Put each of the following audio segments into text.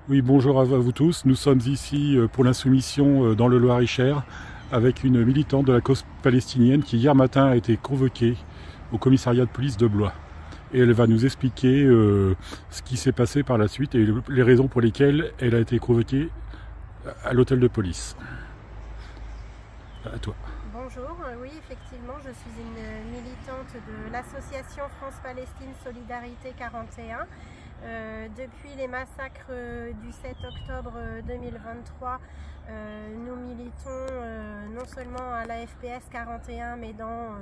Oui, bonjour à vous tous. Nous sommes ici pour l'insoumission dans le Loir-et-Cher avec une militante de la cause palestinienne qui hier matin a été convoquée au commissariat de police de Blois. Et elle va nous expliquer ce qui s'est passé par la suite et les raisons pour lesquelles elle a été convoquée à l'hôtel de police. À toi. Bonjour, oui effectivement je suis une militante de l'association France-Palestine Solidarité 41. Depuis les massacres du 7 octobre 2023, nous militons non seulement à la FPS 41 mais dans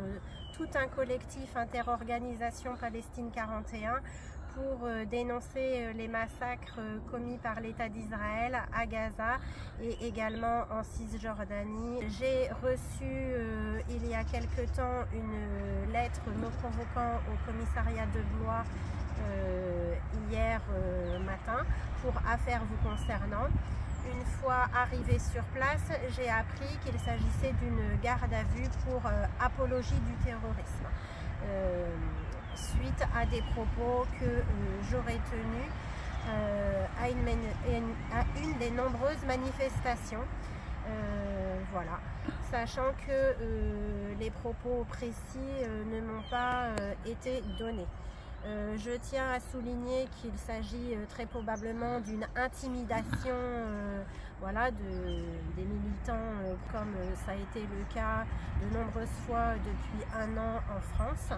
tout un collectif interorganisation Palestine 41 pour dénoncer les massacres commis par l'État d'Israël à Gaza et également en Cisjordanie. J'ai reçu il y a quelque temps une lettre me convoquant au commissariat de Blois hier matin pour affaires vous concernant. Une fois arrivée sur place, j'ai appris qu'il s'agissait d'une garde à vue pour apologie du terrorisme. Suite à des propos que j'aurais tenus à une des nombreuses manifestations. Voilà, sachant que les propos précis ne m'ont pas été donnés. Je tiens à souligner qu'il s'agit très probablement d'une intimidation voilà, des militants comme ça a été le cas de nombreuses fois depuis un an en France.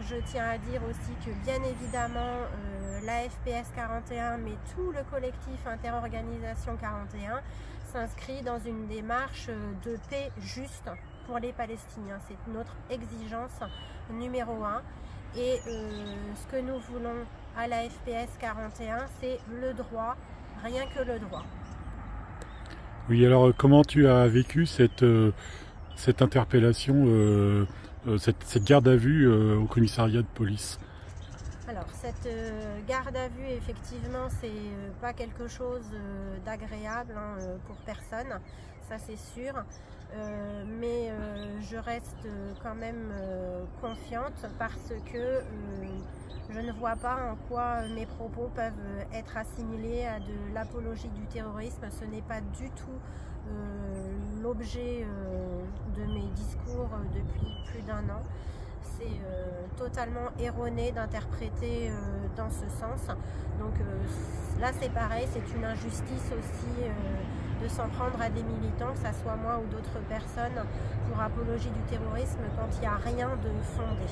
Je tiens à dire aussi que bien évidemment la FPS 41 mais tout le collectif Interorganisation 41 s'inscrit dans une démarche de paix juste pour les Palestiniens. C'est notre exigence numéro 1 et ce que nous voulons à la FPS 41 c'est le droit, rien que le droit. Oui, alors comment tu as vécu cette interpellation cette garde à vue au commissariat de police? Alors cette garde à vue effectivement c'est pas quelque chose d'agréable pour personne, ça c'est sûr, mais je reste quand même confiante parce que je ne vois pas en quoi mes propos peuvent être assimilés à de l'apologie du terrorisme. Ce n'est pas du tout l'objet de mes discours depuis plus d'un an. C'est totalement erroné d'interpréter dans ce sens. Donc là c'est pareil, c'est une injustice aussi de s'en prendre à des militants, que ce soit moi ou d'autres personnes, pour apologie du terrorisme quand il n'y a rien de fondé.